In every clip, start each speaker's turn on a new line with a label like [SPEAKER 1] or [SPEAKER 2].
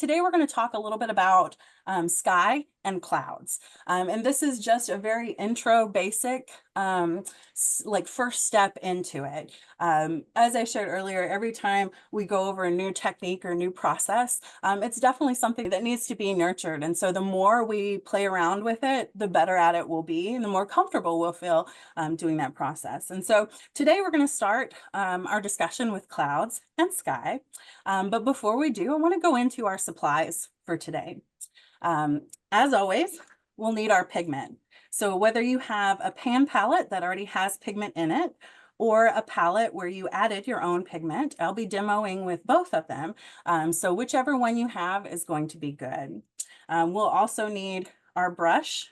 [SPEAKER 1] Today we're going to talk a little bit about sky and clouds. And this is just a very intro basic, like first step into it. As I shared earlier, every time we go over a new technique or new process, it's definitely something that needs to be nurtured. And so the more we play around with it, the better at it we'll be and the more comfortable we'll feel doing that process. And so today we're going to start our discussion with clouds and sky. But before we do, I want to go into our supplies for today. As always, we'll need our pigment. So whether you have a pan palette that already has pigment in it, or a palette where you added your own pigment, I'll be demoing with both of them. So whichever one you have is going to be good. We'll also need our brush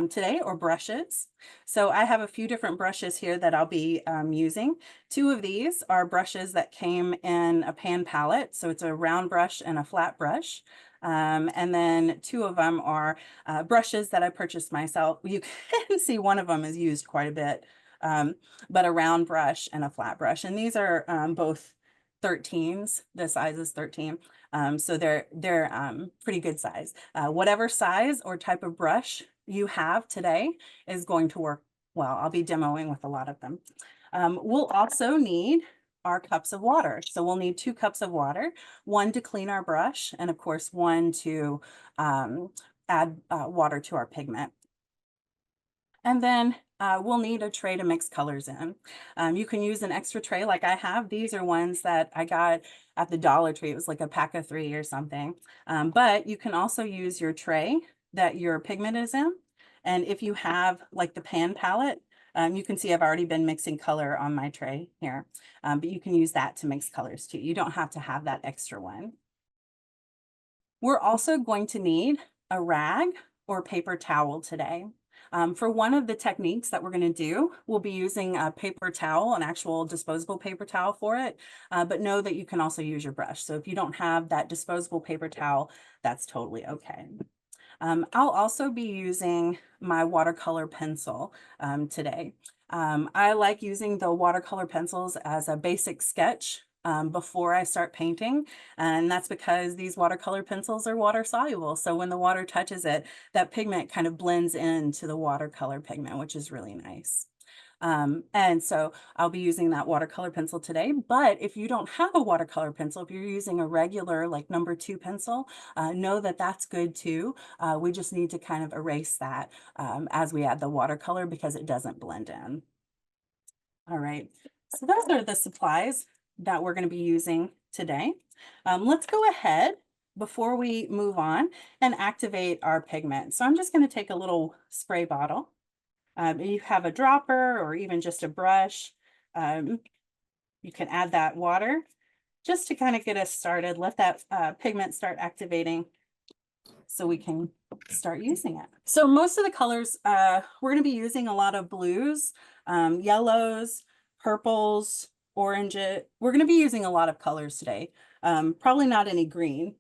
[SPEAKER 1] today, or brushes. So I have a few different brushes here that I'll be using. Two of these are brushes that came in a pan palette. So it's a round brush and a flat brush. And then two of them are brushes that I purchased myself. You can see one of them is used quite a bit, but a round brush and a flat brush. And these are both 13s. The size is 13. So they're pretty good size. Whatever size or type of brush you have today is going to work well. I'll be demoing with a lot of them. We'll also need our cups of water. So we'll need 2 cups of water, one to clean our brush, and of course, one to add water to our pigment. And then we'll need a tray to mix colors in. You can use an extra tray like I have. These are ones that I got at the Dollar Tree. It was like a pack of 3 or something. But you can also use your tray that your pigment is in. And if you have like the pan palette, you can see I've already been mixing color on my tray here. But you can use that to mix colors too. You don't have to have that extra one. We're also going to need a rag or paper towel today. For one of the techniques that we're going to do, we'll be using a paper towel, an actual disposable paper towel for it, but know that you can also use your brush. So if you don't have that disposable paper towel, that's totally okay. I'll also be using my watercolor pencil today. I like using the watercolor pencils as a basic sketch before I start painting. And that's because these watercolor pencils are water soluble. So when the water touches it, that pigment kind of blends into the watercolor pigment, which is really nice. And so I'll be using that watercolor pencil today. But if you don't have a watercolor pencil, if you're using a regular like #2 pencil, know that that's good too. We just need to kind of erase that as we add the watercolor because it doesn't blend in. All right, so those are the supplies that we're going to be using today. Let's go ahead before we move on and activate our pigment. So I'm just going to take a little spray bottle. You have a dropper or even just a brush. You can add that water just to kind of get us started. Let that pigment start activating so we can start using it. So most of the colors, we're going to be using a lot of blues, yellows, purples, oranges. We're going to be using a lot of colors today. Probably not any green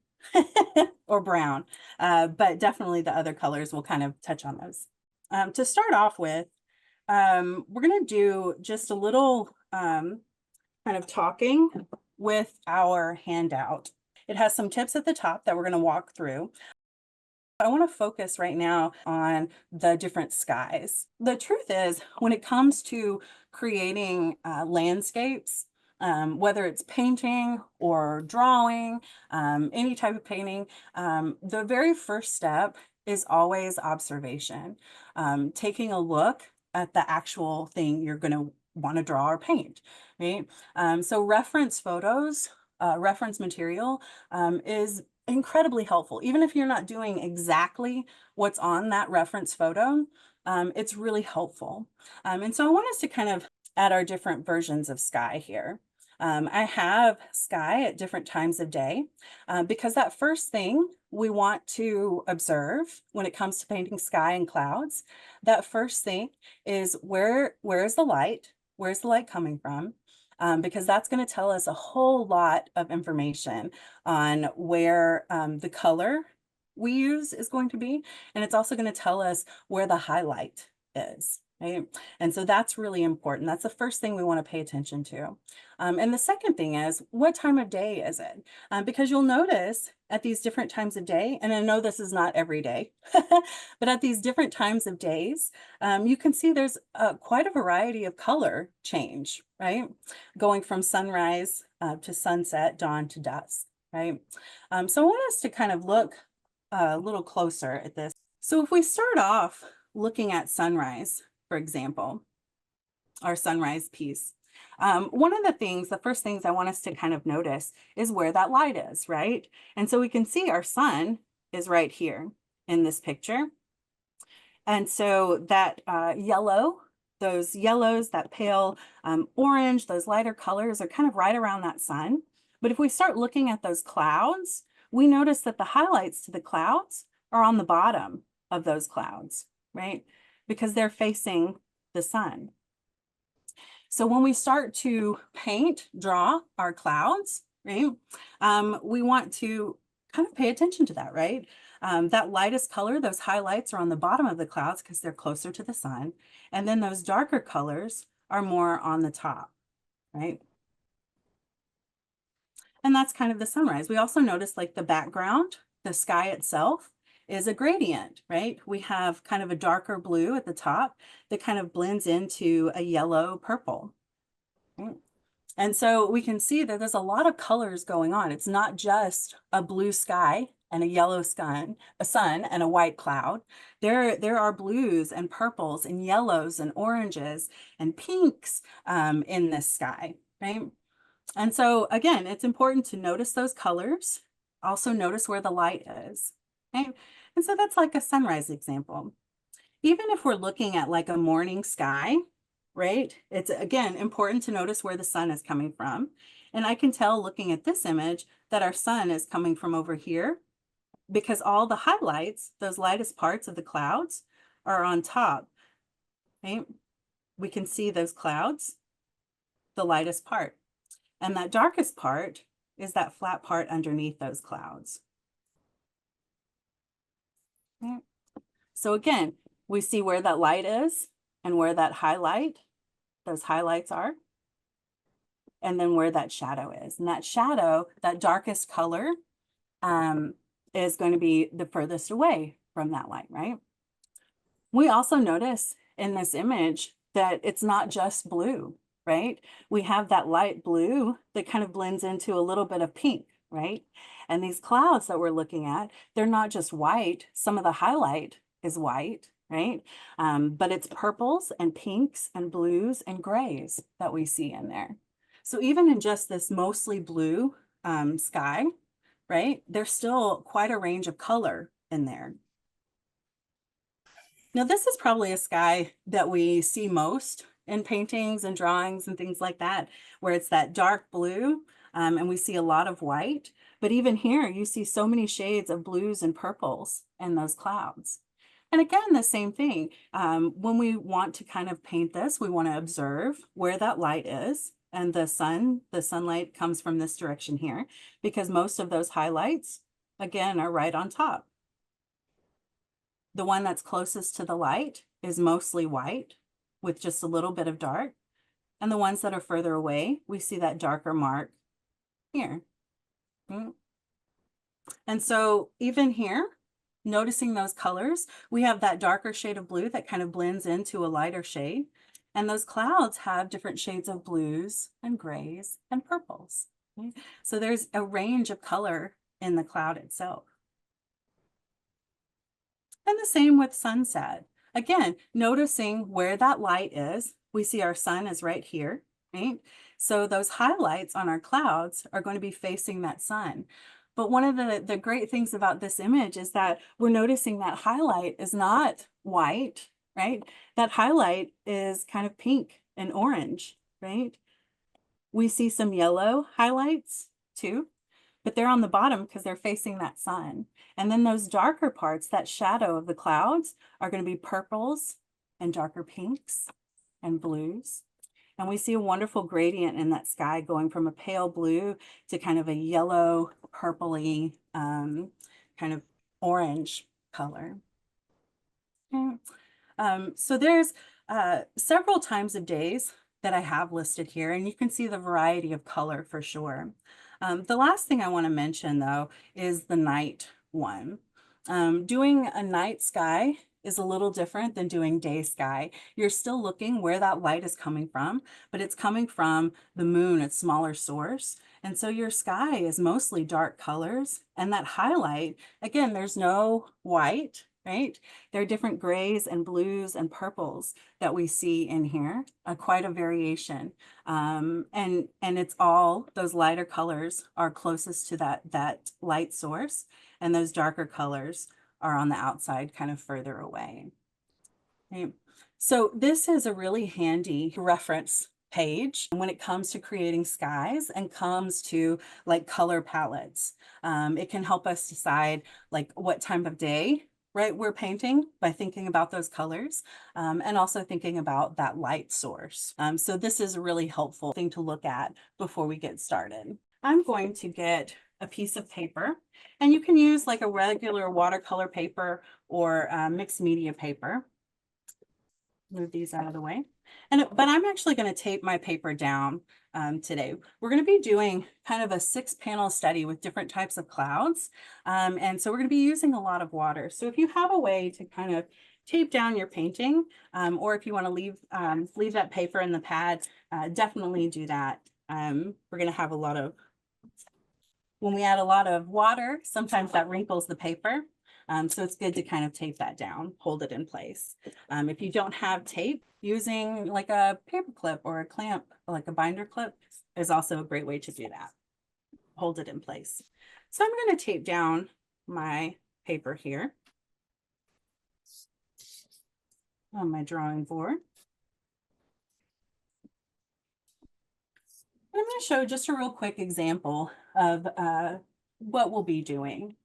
[SPEAKER 1] or brown, but definitely the other colors we'll kind of touch on those. To start off with, we're going to do just a little kind of talking with our handout. It has some tips at the top that we're going to walk through. I want to focus right now on the different skies. The truth is, when it comes to creating landscapes, whether it's painting or drawing, any type of painting, the very first step is always observation. Taking a look at the actual thing you're going to want to draw or paint, right? So reference photos, reference material is incredibly helpful. Even if you're not doing exactly what's on that reference photo, it's really helpful. And so I want us to kind of add our different versions of sky here. I have sky at different times of day because that first thing we want to observe when it comes to painting sky and clouds, that first thing is where's the light? Where's the light coming from? Because that's going to tell us a whole lot of information on where the color we use is going to be. And it's also going to tell us where the highlight is. right? And so that's really important. That's the first thing we want to pay attention to. And the second thing is, what time of day is it? Because you'll notice at these different times of day, and I know this is not every day, but at these different times of days, you can see there's quite a variety of color change, right? Going from sunrise to sunset, dawn to dusk, right? So I want us to kind of look a little closer at this. So if we start off looking at sunrise, for example, our sunrise piece. One of the first things I want us to kind of notice is where that light is, right? And so we can see our sun is right here in this picture. And so that yellow, those yellows, that pale orange, those lighter colors are kind of right around that sun. But if we start looking at those clouds, we notice that the highlights to the clouds are on the bottom of those clouds, right? Because they're facing the sun. So when we start to draw our clouds, right, we want to kind of pay attention to that, right? That lightest color, those highlights are on the bottom of the clouds because they're closer to the sun. And then those darker colors are more on the top, right? And that's kind of the sunrise. We also notice like the background, the sky itself is a gradient, right? We have kind of a darker blue at the top that kind of blends into a yellow purple. Right? And so we can see that there's a lot of colors going on. It's not just a blue sky and a yellow a sun and a white cloud. There are blues and purples and yellows and oranges and pinks in this sky, right? And so again, it's important to notice those colors. Also notice where the light is, okay? And so that's like a sunrise example. Even if we're looking at like a morning sky, right? It's again important to notice where the sun is coming from. And I can tell looking at this image that our sun is coming from over here because all the highlights, those lightest parts of the clouds, are on top, right? We can see those clouds, the lightest part. And that darkest part is that flat part underneath those clouds. Okay. So again, we see where that light is and where that those highlights are, and then where that shadow is. And that shadow, that darkest color, is going to be the furthest away from that light, right? We also notice in this image that it's not just blue, right? We have that light blue that kind of blends into a little bit of pink, right? And these clouds that we're looking at, they're not just white. Some of the highlight is white, right? But it's purples and pinks and blues and grays that we see in there. So even in just this mostly blue sky, right, there's still quite a range of color in there. Now, this is probably a sky that we see most in paintings and drawings and things like that, where it's that dark blue, and we see a lot of white. But even here, you see so many shades of blues and purples in those clouds. And again, the same thing. When we want to kind of paint this, we want to observe where that light is. And the sunlight comes from this direction here, because most of those highlights, again, are right on top. The one that's closest to the light is mostly white with just a little bit of dark. And the ones that are further away, we see that darker mark here. And so even here, noticing those colors, we have that darker shade of blue that kind of blends into a lighter shade. And those clouds have different shades of blues and grays and purples. Okay? So there's a range of color in the cloud itself. And the same with sunset. Again, noticing where that light is. We see our sun is right here, right? So those highlights on our clouds are going to be facing that sun. But one of the great things about this image is that we're noticing that highlight is not white, right? That highlight is kind of pink and orange, right? We see some yellow highlights too, but they're on the bottom because they're facing that sun. And then those darker parts, that shadow of the clouds, are going to be purples and darker pinks and blues. And we see a wonderful gradient in that sky going from a pale blue to kind of a yellow, purpley, kind of orange color. Okay. So there's several times of days that I have listed here, and you can see the variety of color for sure. The last thing I want to mention though is the night one. Doing a night sky is a little different than doing day sky. You're still looking where that light is coming from, but it's coming from the moon, its smaller source. And so your sky is mostly dark colors. And that highlight, again, there's no white, right? There are different grays and blues and purples that we see in here, quite a variation. And it's all those lighter colors are closest to that light source, and those darker colors are on the outside, kind of further away. Okay. So this is a really handy reference page when it comes to creating skies and comes to like color palettes. It can help us decide like what time of day, right, we're painting by thinking about those colors, and also thinking about that light source. So this is a really helpful thing to look at before we get started. I'm going to get a piece of paper, and you can use like a regular watercolor paper or mixed media paper. Move these out of the way. But I'm actually going to tape my paper down today. We're going to be doing kind of a 6-panel study with different types of clouds. And so we're going to be using a lot of water. So if you have a way to kind of tape down your painting, or if you want to leave that paper in the pad, definitely do that. We're going to have when we add a lot of water, sometimes that wrinkles the paper. So it's good to kind of tape that down, hold it in place. If you don't have tape, using like a paper clip or a clamp, like a binder clip, is also a great way to do that. Hold it in place. So I'm going to tape down my paper here on my drawing board. And I'm going to show just a real quick example of what we'll be doing.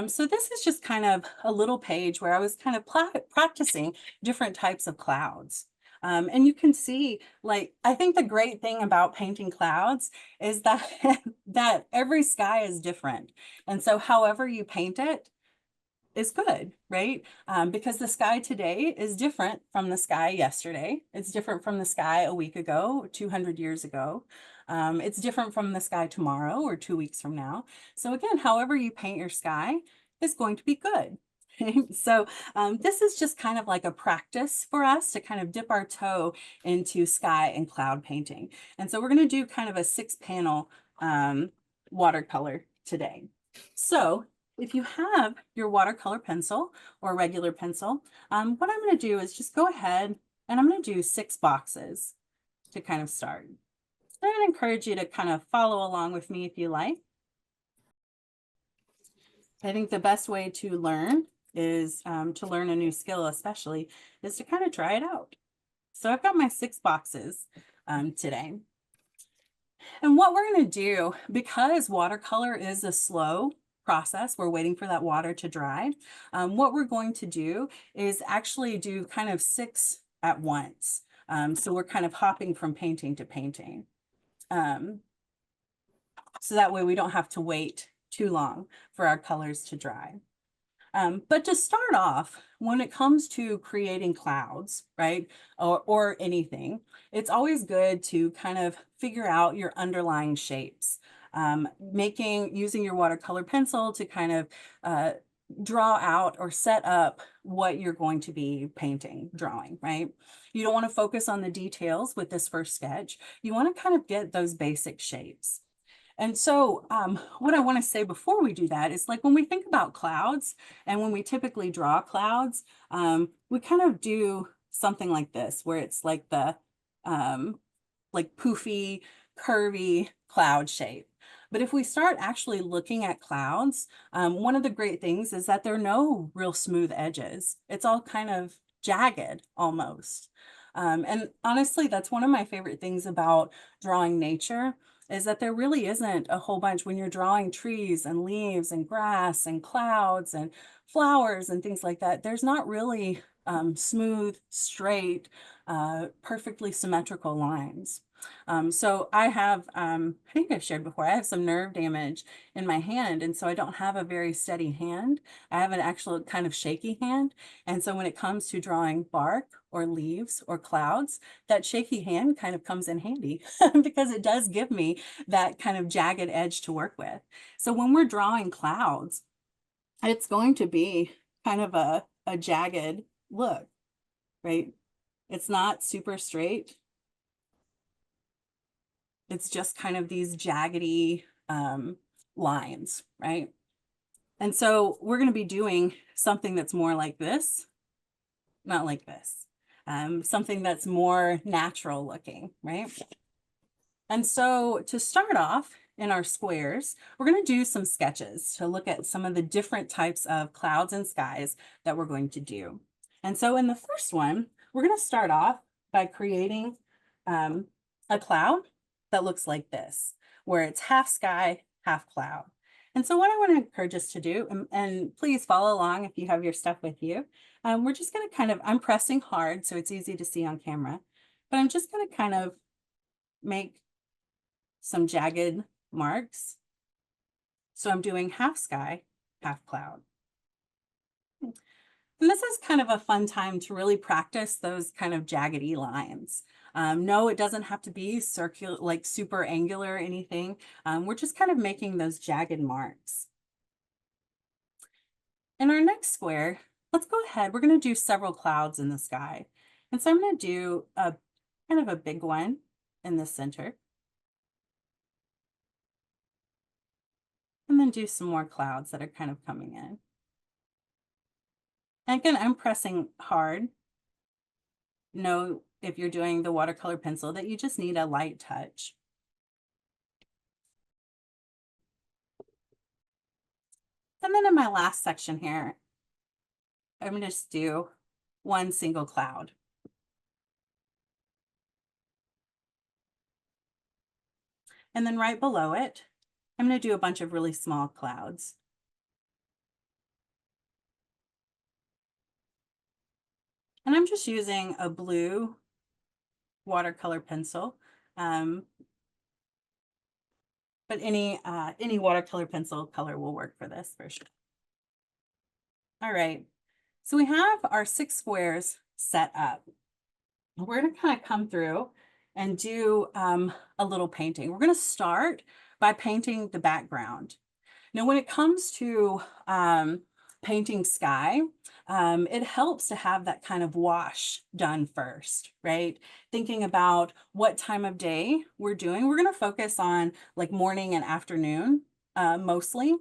[SPEAKER 1] So this is just kind of a little page where I was kind of practicing different types of clouds. And you can see, like, I think the great thing about painting clouds is that that every sky is different. And so however you paint it is good, right? Because the sky today is different from the sky yesterday. It's different from the sky a week ago, 200 years ago. It's different from the sky tomorrow or 2 weeks from now. So again, however you paint your sky is going to be good. So this is just kind of like a practice for us to kind of dip our toe into sky and cloud painting. And so we're going to do kind of a 6-panel watercolor today. So if you have your watercolor pencil or regular pencil, what I'm going to do is just go ahead and I'm going to do 6 boxes to kind of start. I would encourage you to kind of follow along with me if you like. I think the best way to learn is to learn a new skill, especially, is to kind of try it out. So I've got my 6 boxes today. And what we're going to do, because watercolor is a slow process, we're waiting for that water to dry. What we're going to do is actually do kind of 6 at once. So we're kind of hopping from painting to painting. So that way we don't have to wait too long for our colors to dry. But to start off, when it comes to creating clouds, right, or anything, it's always good to kind of figure out your underlying shapes. Using your watercolor pencil to kind of draw out or set up what you're going to be drawing, right? You don't want to focus on the details with this first sketch. You want to kind of get those basic shapes. And so what I want to say before we do that is, like, when we think about clouds and when we typically draw clouds, we kind of do something like this, where it's like the like poofy, curvy cloud shape. But if we start actually looking at clouds, one of the great things is that there are no real smooth edges. It's all kind of jagged almost. And honestly, that's one of my favorite things about drawing nature, is that there really isn't a whole bunch when you're drawing trees and leaves and grass and clouds and flowers and things like that. There's not really smooth, straight perfectly symmetrical lines. So I have, I think I've shared before, I have some nerve damage in my hand, and so I don't have a very steady hand. I have an actual kind of shaky hand. And so when it comes to drawing bark or leaves or clouds, that shaky hand kind of comes in handy because it does give me that kind of jagged edge to work with. So when we're drawing clouds, it's going to be kind of a jagged look, right? It's not super straight. It's just kind of these jaggedy lines, right? And so we're going to be doing something that's more like this, not like this. Something that's more natural looking, right? And so to start off in our squares, we're going to do some sketches to look at some of the different types of clouds and skies that we're going to do. And so in the first one, we're going to start off by creating a cloud that looks like this, where it's half sky, half cloud. And so what I want to encourage us to do, and please follow along if you have your stuff with you, we're just going to kind of, I'm pressing hard so it's easy to see on camera, but I'm just going to kind of make some jagged marks. So I'm doing half sky, half cloud. And this is kind of a fun time to really practice those kind of jaggedy lines. No, it doesn't have to be circular, like super angular or anything. We're just kind of making those jagged marks. In our next square, let's go ahead. We're going to do several clouds in the sky. And so I'm going to do a kind of a big one in the center. And then do some more clouds that are kind of coming in. And again, I'm pressing hard. Know if you're doing the watercolor pencil that you just need a light touch. And then in my last section here, I'm going to just do one single cloud. And then right below it, I'm going to do a bunch of really small clouds. And I'm just using a blue watercolor pencil. But any watercolor pencil color will work for this for sure. All right, so we have our 6 squares set up. We're going to kind of come through and do a little painting. We're going to start by painting the background. Now, when it comes to painting sky, it helps to have that kind of wash done first, right? Thinking about what time of day we're doing. We're going to focus on like morning and afternoon mostly.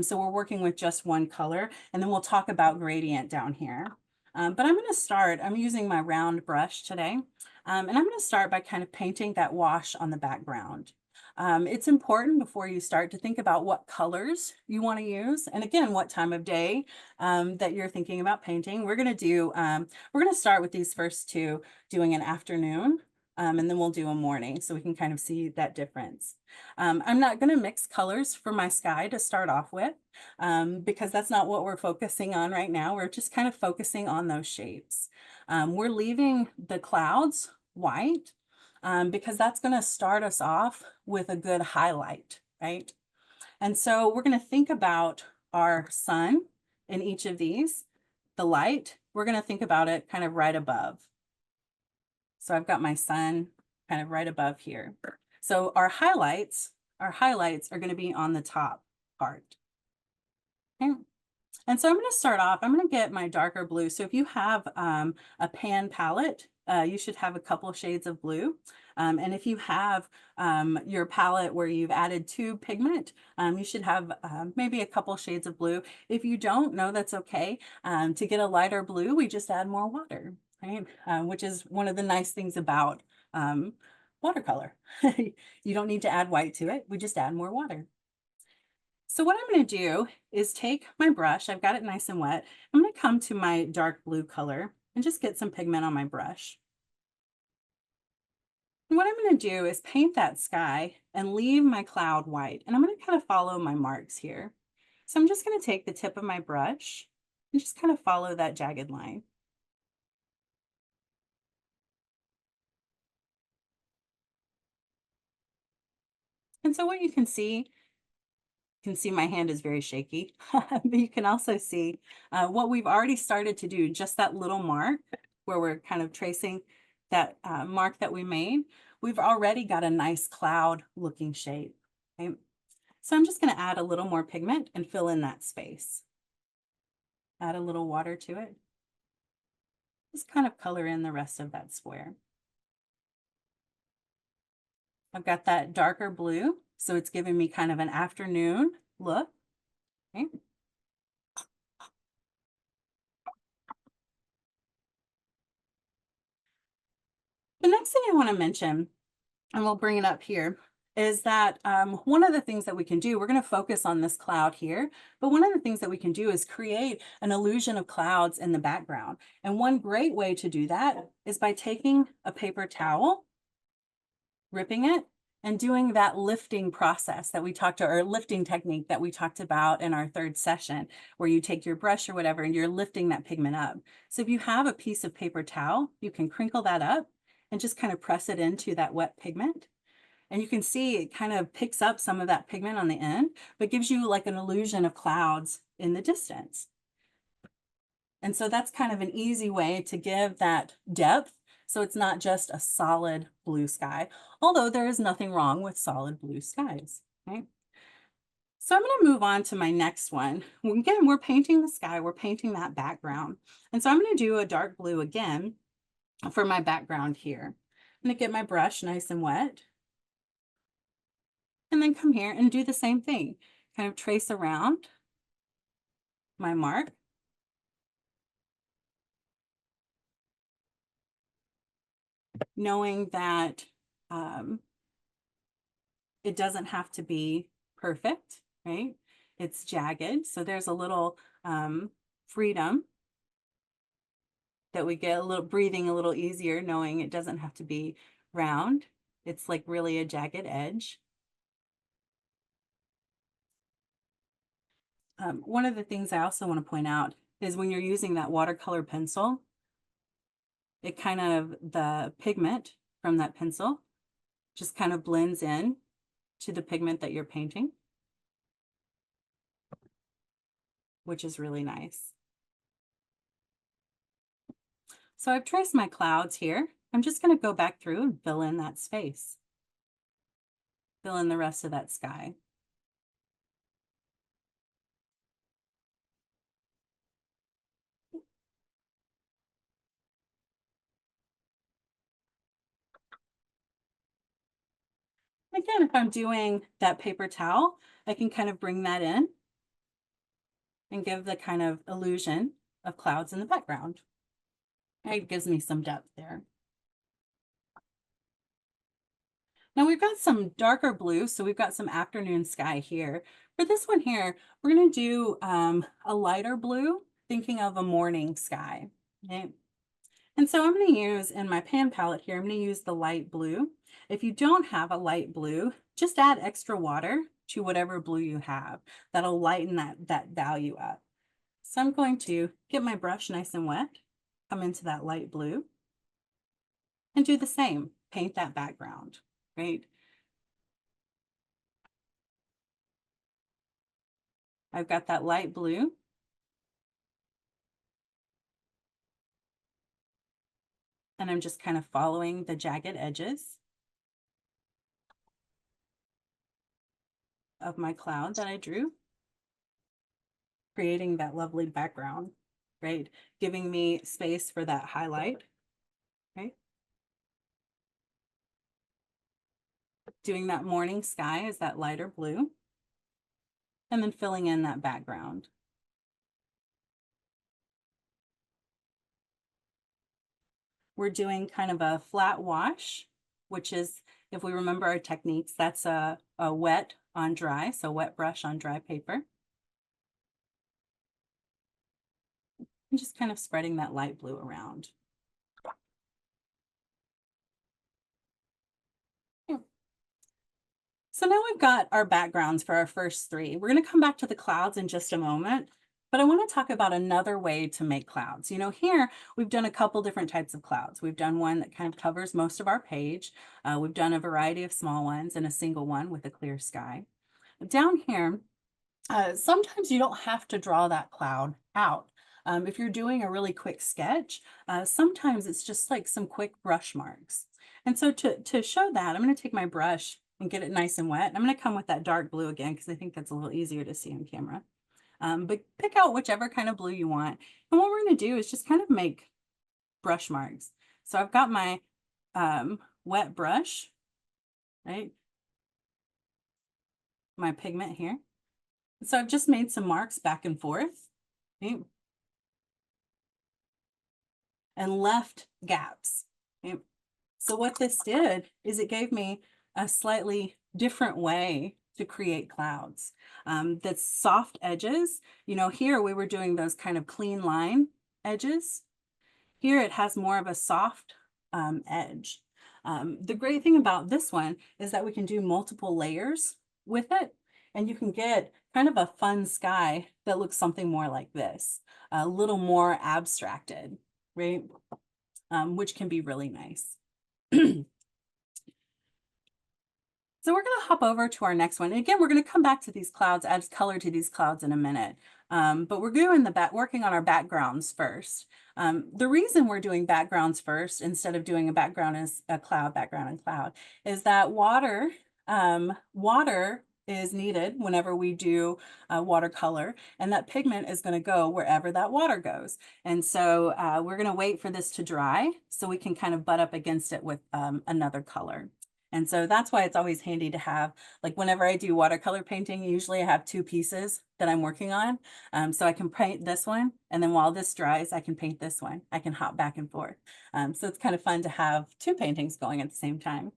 [SPEAKER 1] So we're working with just one color, and then we'll talk about gradient down here. But I'm going to start, I'm using my round brush today, and I'm going to start by kind of painting that wash on the background. It's important before you start to think about what colors you want to use. And again, what time of day that you're thinking about painting. We're going to start with these first two, doing an afternoon, and then we'll do a morning so we can kind of see that difference. I'm not going to mix colors for my sky to start off with because that's not what we're focusing on right now. We're just kind of focusing on those shapes. We're leaving the clouds white because that's going to start us off with a good highlight, right? And so we're going to think about our sun in each of these. The light, we're going to think about it kind of right above. So I've got my sun kind of right above here. So our highlights are going to be on the top part. Okay. And so I'm going to start off, I'm going to get my darker blue. So if you have a pan palette, you should have a couple shades of blue. And if you have your palette where you've added 2 pigment, you should have maybe a couple shades of blue. If you don't, no, that's okay. To get a lighter blue, we just add more water, right? Which is one of the nice things about watercolor. You don't need to add white to it. We just add more water. So what I'm going to do is take my brush, I've got it nice and wet. I'm going to come to my dark blue color and just get some pigment on my brush. And what I'm going to do is paint that sky and leave my cloud white. And I'm going to kind of follow my marks here. So I'm just going to take the tip of my brush and just kind of follow that jagged line. And so what you can see my hand is very shaky, but you can also see what we've already started to do, just that little mark where we're kind of tracing that mark that we made. We've already got a nice cloud looking shape. Okay? So I'm just going to add a little more pigment and fill in that space. Add a little water to it. Just kind of color in the rest of that square. I've got that darker blue, so it's giving me kind of an afternoon look. Okay. The next thing I want to mention, and we'll bring it up here, is that one of the things that we can do, we're going to focus on this cloud here, but one of the things that we can do is create an illusion of clouds in the background. And one great way to do that is by taking a paper towel, ripping it, and doing that lifting process that we talked about, or lifting technique that we talked about in our third session, where you take your brush or whatever and you're lifting that pigment up. So if you have a piece of paper towel, you can crinkle that up and just kind of press it into that wet pigment. And you can see it kind of picks up some of that pigment on the end, but gives you like an illusion of clouds in the distance. And so that's kind of an easy way to give that depth. So it's not just a solid blue sky, although there is nothing wrong with solid blue skies. Okay? So I'm going to move on to my next one. Again, we're painting the sky, we're painting that background. And so I'm going to do a dark blue again for my background here. I'm going to get my brush nice and wet. And then come here and do the same thing. Kind of trace around my mark. Knowing that it doesn't have to be perfect, right? It's jagged, so there's a little freedom that we get, a little breathing a little easier, knowing it doesn't have to be round. It's like really a jagged edge. One of the things I also want to point out is when you're using that watercolor pencil, it kind of, the pigment from that pencil just kind of blends in to the pigment that you're painting, which is really nice. So I've traced my clouds here. I'm just going to go back through and fill in that space. Fill in the rest of that sky. Again, if I'm doing that paper towel, I can kind of bring that in and give the kind of illusion of clouds in the background. It gives me some depth there. Now we've got some darker blue, so we've got some afternoon sky here. For this one here, we're going to do a lighter blue, thinking of a morning sky. Okay. And so I'm going to use, in my pan palette here, I'm going to use the light blue. If you don't have a light blue, just add extra water to whatever blue you have. That'll lighten that value up. So I'm going to get my brush nice and wet, come into that light blue, and do the same. Paint that background, right? I've got that light blue. And I'm just kind of following the jagged edges of my cloud that I drew, creating that lovely background, right? Giving me space for that highlight, right? Doing that morning sky is that lighter blue, and then filling in that background. We're doing kind of a flat wash, which is, if we remember our techniques, that's a wet on dry, so wet brush on dry paper. And just kind of spreading that light blue around. So now we've got our backgrounds for our first three. We're going to come back to the clouds in just a moment. But I want to talk about another way to make clouds. You know, here we've done a couple different types of clouds. We've done one that kind of covers most of our page. We've done a variety of small ones and a single one with a clear sky. Down here, sometimes you don't have to draw that cloud out. If you're doing a really quick sketch, sometimes it's just like some quick brush marks. And so to show that, I'm going to take my brush and get it nice and wet. I'm going to come with that dark blue again because I think that's a little easier to see on camera. But pick out whichever kind of blue you want. And what we're going to do is just kind of make brush marks. So I've got my wet brush, right? My pigment here. So I've just made some marks back and forth, right? And left gaps. Okay? So what this did is it gave me a slightly different way to create clouds. That's soft edges. You know, here we were doing those kind of clean line edges. Here it has more of a soft edge. The great thing about this one is that we can do multiple layers with it, and you can get kind of a fun sky that looks something more like this, a little more abstracted, right? Which can be really nice. So we're going to hop over to our next one. And again, we're going to come back to these clouds, add color to these clouds in a minute. But we're doing working on our backgrounds first. The reason we're doing backgrounds first instead of doing a background as a cloud, background and cloud, is that water is needed whenever we do watercolor, and that pigment is going to go wherever that water goes. And so we're going to wait for this to dry so we can kind of butt up against it with another color. And so that's why it's always handy to have, like whenever I do watercolor painting, usually I have two pieces that I'm working on. So I can paint this one, and then while this dries, I can paint this one. I can hop back and forth. So it's kind of fun to have two paintings going at the same time.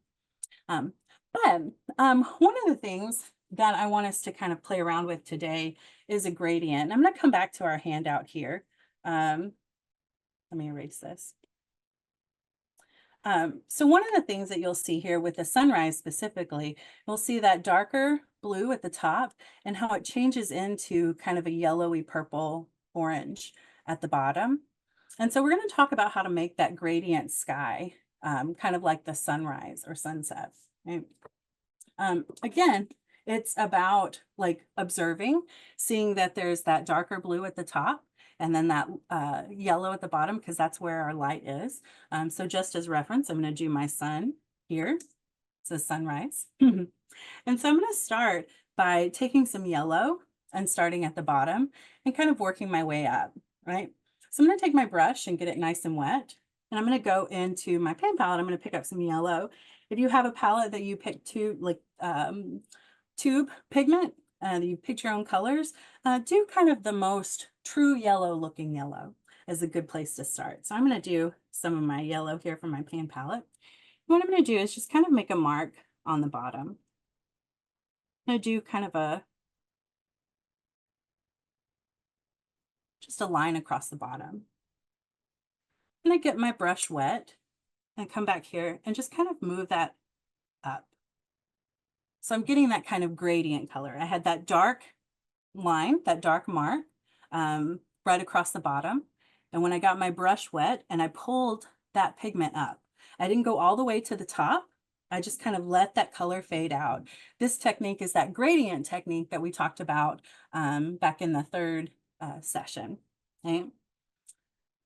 [SPEAKER 1] One of the things that I want us to kind of play around with today is a gradient. I'm going to come back to our handout here. Let me erase this. So one of the things that you'll see here with the sunrise specifically, you'll see that darker blue at the top and how it changes into kind of a yellowy purple orange at the bottom. And so we're going to talk about how to make that gradient sky, kind of like the sunrise or sunset. Right? Again, it's about like observing, seeing that there's that darker blue at the top and then that yellow at the bottom, because that's where our light is. So just as reference, I'm going to do my sun here. It says sunrise. And so I'm going to start by taking some yellow and starting at the bottom and kind of working my way up, right? So I'm going to take my brush and get it nice and wet. And I'm going to go into my pan palette. I'm going to pick up some yellow. If you have a palette that you pick tube pigment, you picked your own colors, do kind of the most true yellow looking yellow is a good place to start. So I'm going to do some of my yellow here from my pan palette. What I'm going to do is just kind of make a mark on the bottom. I'm going to do kind of just a line across the bottom. I'm going to get my brush wet and come back here and just kind of move that up. So I'm getting that kind of gradient color. I had that dark line, that dark mark right across the bottom. And when I got my brush wet and I pulled that pigment up, I didn't go all the way to the top. I just kind of let that color fade out. This technique is that gradient technique that we talked about back in the third session. Okay?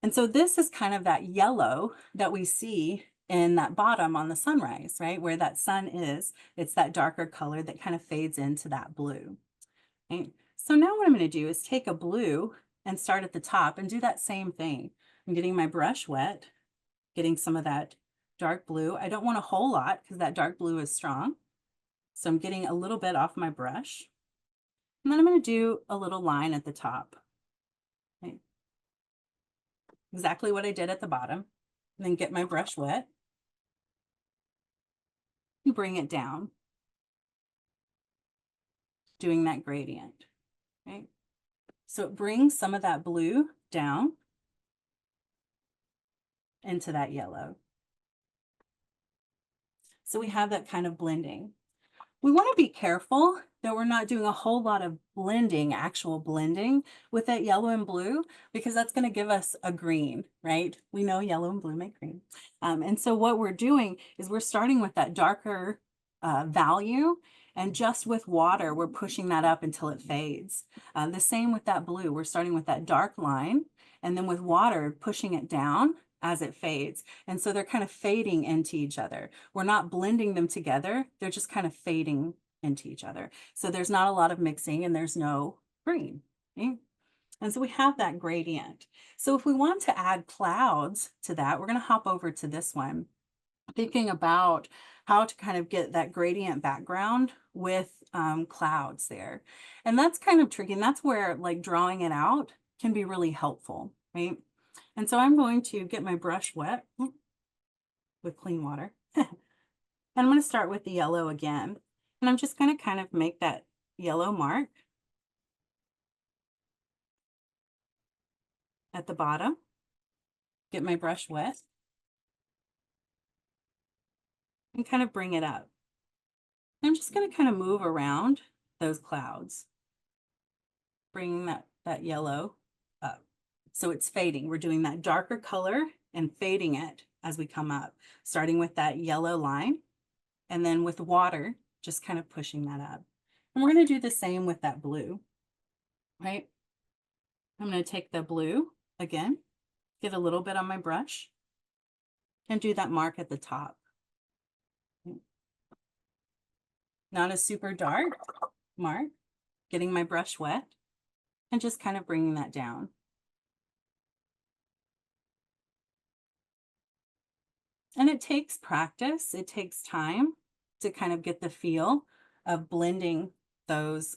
[SPEAKER 1] And so this is kind of that yellow that we see in that bottom on the sunrise, right? Where that sun is, it's that darker color that kind of fades into that blue. Okay? So now what I'm going to do is take a blue and start at the top and do that same thing. I'm getting my brush wet, getting some of that dark blue. I don't want a whole lot because that dark blue is strong. So I'm getting a little bit off my brush. And then I'm going to do a little line at the top. Okay? Exactly what I did at the bottom. And then get my brush wet. And bring it down. Doing that gradient. Right? So it brings some of that blue down into that yellow. So we have that kind of blending. We want to be careful that we're not doing a whole lot of blending, actual blending with that yellow and blue, because that's going to give us a green, right? We know yellow and blue make green. And so what we're doing is we're starting with that darker value, and just with water, we're pushing that up until it fades. The same with that blue. We're starting with that dark line, and then with water, pushing it down as it fades. And so they're kind of fading into each other. We're not blending them together. They're just kind of fading into each other. So there's not a lot of mixing and there's no green. Okay? And so we have that gradient. So if we want to add clouds to that, we're going to hop over to this one, thinking about how to kind of get that gradient background with clouds there. And that's kind of tricky. And that's where like drawing it out can be really helpful, right? And so I'm going to get my brush wet with clean water. And I'm going to start with the yellow again. And I'm just going to kind of make that yellow mark at the bottom. Get my brush wet. And kind of bring it up. And I'm just going to kind of move around those clouds, bringing that yellow up. So it's fading. We're doing that darker color and fading it as we come up, starting with that yellow line, and then with water, just kind of pushing that up. And we're going to do the same with that blue, right? I'm going to take the blue again, get a little bit on my brush, and do that mark at the top. Not a super dark mark, getting my brush wet, and just kind of bringing that down. And it takes practice, it takes time to kind of get the feel of blending those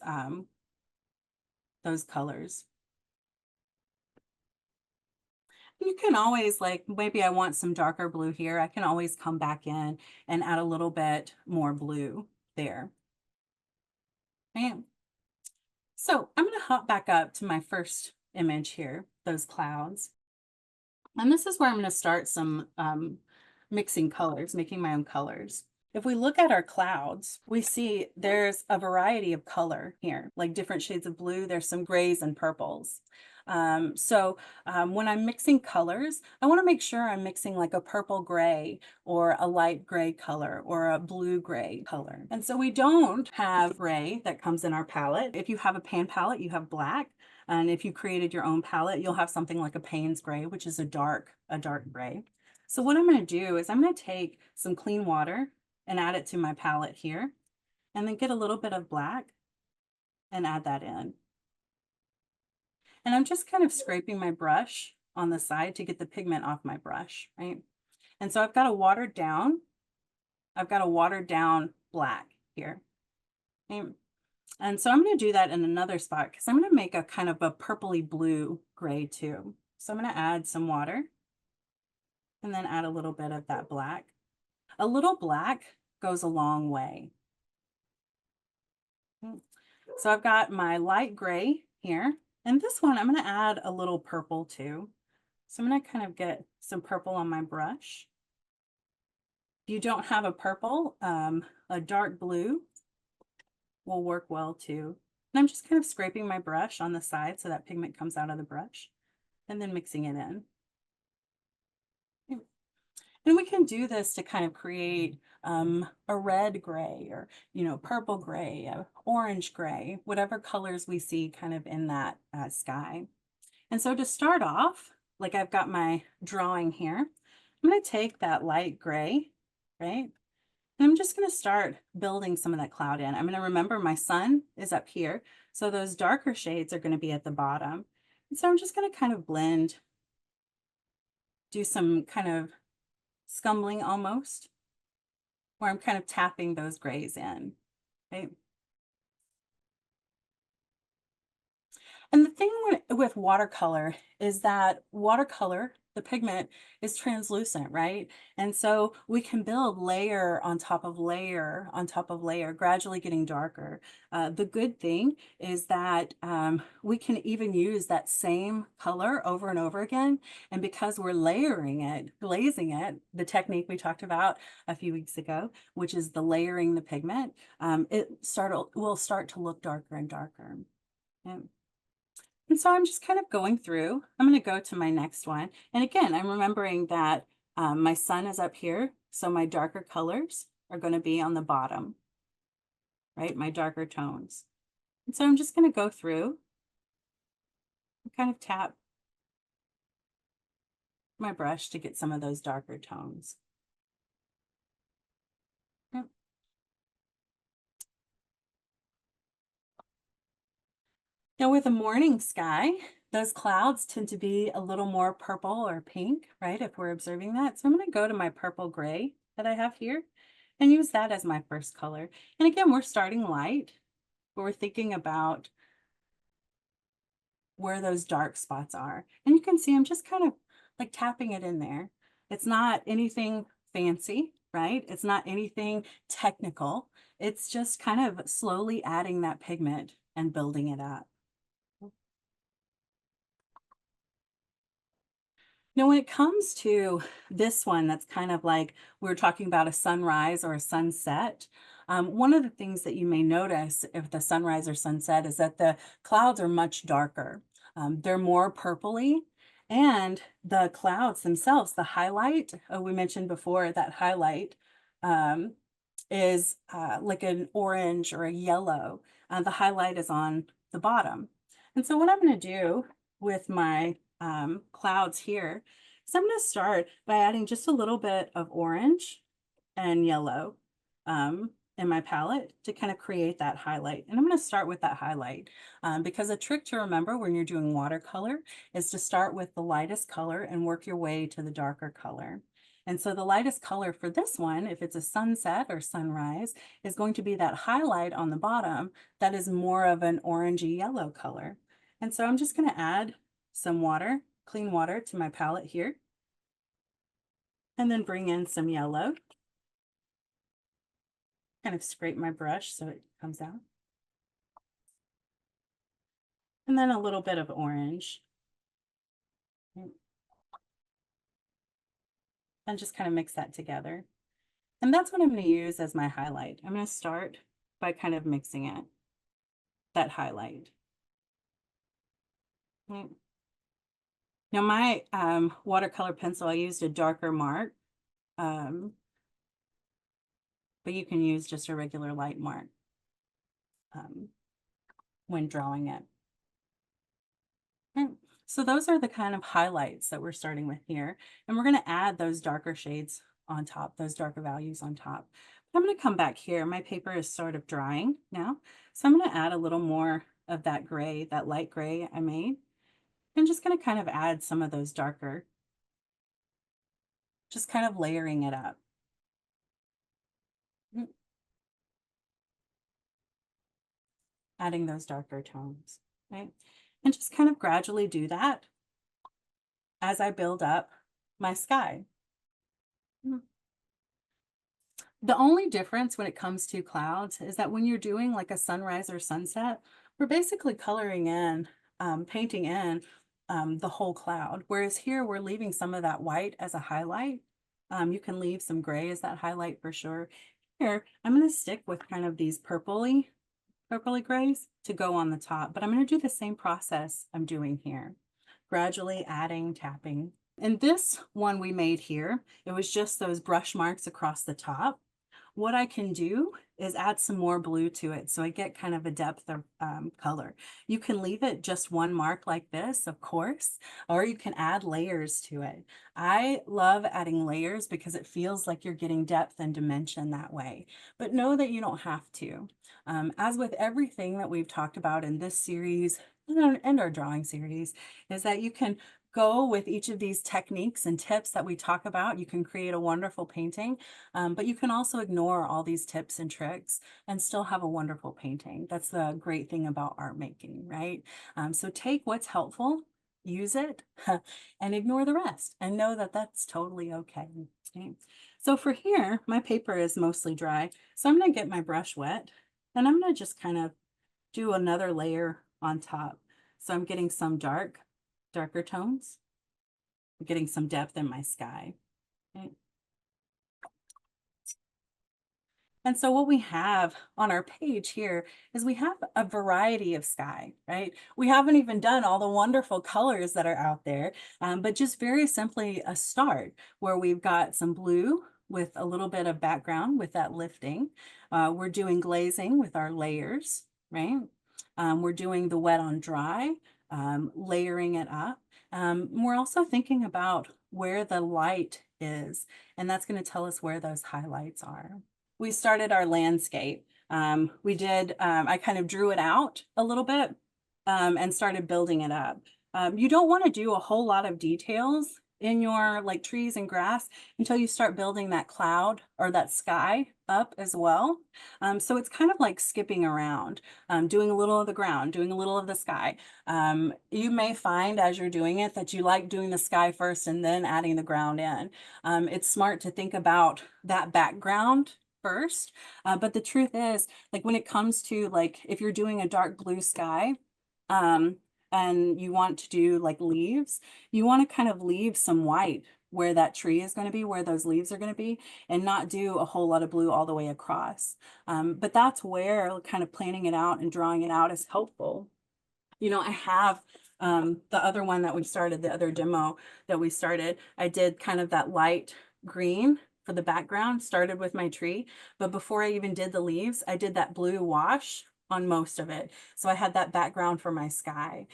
[SPEAKER 1] colors. You can always, like, maybe I want some darker blue here. I can always come back in and add a little bit more blue there. Bam. So I'm going to hop back up to my first image here, those clouds. And this is where I'm going to start some mixing colors, making my own colors. If we look at our clouds, we see there's a variety of color here, like different shades of blue. There's some grays and purples. When I'm mixing colors, I want to make sure I'm mixing like a purple gray or a light gray color or a blue gray color. And so we don't have gray that comes in our palette. If you have a pan palette, you have black. And if you created your own palette, you'll have something like a Payne's gray, which is a dark gray. So what I'm going to do is I'm going to take some clean water and add it to my palette here, and then get a little bit of black and add that in. And I'm just kind of scraping my brush on the side to get the pigment off my brush, right? And so I've got a watered down black here. Okay? And so I'm going to do that in another spot because I'm going to make a kind of a purpley blue gray too. So I'm going to add some water and then add a little bit of that black. A little black goes a long way. So I've got my light gray here, and this one I'm going to add a little purple too. So I'm going to kind of get some purple on my brush. If you don't have a purple, a dark blue will work well too. And I'm just kind of scraping my brush on the side so that pigment comes out of the brush, and then mixing it in. And we can do this to kind of create a red gray or, purple gray, orange gray, whatever colors we see kind of in that sky. And so to start off, like I've got my drawing here, I'm going to take that light gray, right? And I'm just going to start building some of that cloud in. I'm going to remember my sun is up here. So those darker shades are going to be at the bottom. And so I'm just going to kind of blend, do some kind of scumbling almost, where I'm kind of tapping those grays in, right? And the thing with watercolor is that watercolor, the pigment, is translucent, right? And so we can build layer on top of layer on top of layer, gradually getting darker. The good thing is that we can even use that same color over and over again. And because we're layering it, glazing it, the technique we talked about a few weeks ago, which is the layering the pigment, will start to look darker and darker. Yeah. And so I'm just kind of going through. I'm going to go to my next one. And again, I'm remembering that my sun is up here. So my darker colors are going to be on the bottom, right? My darker tones. And so I'm just going to go through and kind of tap my brush to get some of those darker tones. Yep. Now with a morning sky, those clouds tend to be a little more purple or pink, right? If we're observing that. So I'm going to go to my purple gray that I have here and use that as my first color. And again, we're starting light, but we're thinking about where those dark spots are. And you can see I'm just kind of like tapping it in there. It's not anything fancy, right? It's not anything technical. It's just kind of slowly adding that pigment and building it up. Now, when it comes to this one, that's kind of like we were talking about a sunrise or a sunset. One of the things that you may notice if the sunrise or sunset is that the clouds are much darker. They're more purpley, and the clouds themselves, the highlight, we mentioned before that highlight um, is like an orange or a yellow. The highlight is on the bottom. And so what I'm going to do with my clouds here is I'm going to start by adding just a little bit of orange and yellow in my palette to kind of create that highlight. And I'm going to start with that highlight because a trick to remember when you're doing watercolor is to start with the lightest color and work your way to the darker color. And so the lightest color for this one, if it's a sunset or sunrise, is going to be that highlight on the bottom that is more of an orangey yellow color. And so I'm just going to add some water, clean water, to my palette here, and then bring in some yellow. Kind of scrape my brush so it comes out. And then a little bit of orange. And just kind of mix that together. And that's what I'm going to use as my highlight. I'm going to start by kind of mixing it, that highlight. Okay. Now my watercolor pencil, I used a darker mark, but you can use just a regular light mark when drawing it. Okay. So those are the kind of highlights that we're starting with here. And we're going to add those darker shades on top, those darker values on top. I'm going to come back here. My paper is sort of drying now. So I'm going to add a little more of that gray, that light gray I made. I'm just going to kind of add some of those darker, just kind of layering it up. Adding those darker tones, right? And just kind of gradually do that as I build up my sky. The only difference when it comes to clouds is that when you're doing like a sunrise or sunset, we're basically coloring in, painting in the whole cloud. Whereas here we're leaving some of that white as a highlight. You can leave some gray as that highlight for sure. Here, I'm going to stick with kind of these purpley grays to go on the top, but I'm going to do the same process I'm doing here. Gradually adding, tapping. And this one we made here, it was just those brush marks across the top. What I can do is add some more blue to it so I get kind of a depth of color. You can leave it just one mark like this, of course, or you can add layers to it. I love adding layers because it feels like you're getting depth and dimension that way, but know that you don't have to. As with everything that we've talked about in this series and our drawing series, is that you can go with each of these techniques and tips that we talk about, you can create a wonderful painting, but you can also ignore all these tips and tricks and still have a wonderful painting. That's the great thing about art making, right? So take what's helpful, use it, and ignore the rest, and know that that's totally okay. Okay. So for here, my paper is mostly dry, so I'm going to get my brush wet, and I'm going to just kind of do another layer on top. So I'm getting some darker tones. I'm getting some depth in my sky. Okay. And so what we have on our page here is we have a variety of sky, right? We haven't even done all the wonderful colors that are out there, but just very simply a start where we've got some blue with a little bit of background with that lifting. We're doing glazing with our layers, right? We're doing the wet on dry, layering it up. We're also thinking about where the light is, and that's going to tell us where those highlights are. We started our landscape. I kind of drew it out a little bit and started building it up. You don't want to do a whole lot of details in your like trees and grass until you start building that cloud or that sky up as well. So it's kind of like skipping around, doing a little of the ground, doing a little of the sky. You may find as you're doing it that you like doing the sky first and then adding the ground in. It's smart to think about that background first. But the truth is, like when it comes to like if you're doing a dark blue sky, um, and you want to do like leaves, you want to kind of leave some white where that tree is going to be, where those leaves are going to be, and not do a whole lot of blue all the way across. But that's where kind of planning it out and drawing it out is helpful. You know, I have the other one that we started, the other demo that we started, I did kind of that light green for the background, started with my tree, but before I even did the leaves, I did that blue wash on most of it. So I had that background for my sky.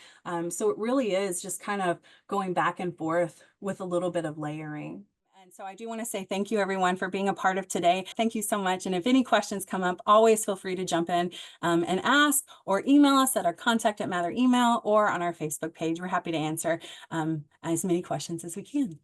[SPEAKER 1] So it really is just kind of going back and forth with a little bit of layering. And so I do want to say thank you everyone for being a part of today. Thank you so much. And if any questions come up, always feel free to jump in and ask or email us at our contact@Mather email or on our Facebook page. We're happy to answer as many questions as we can.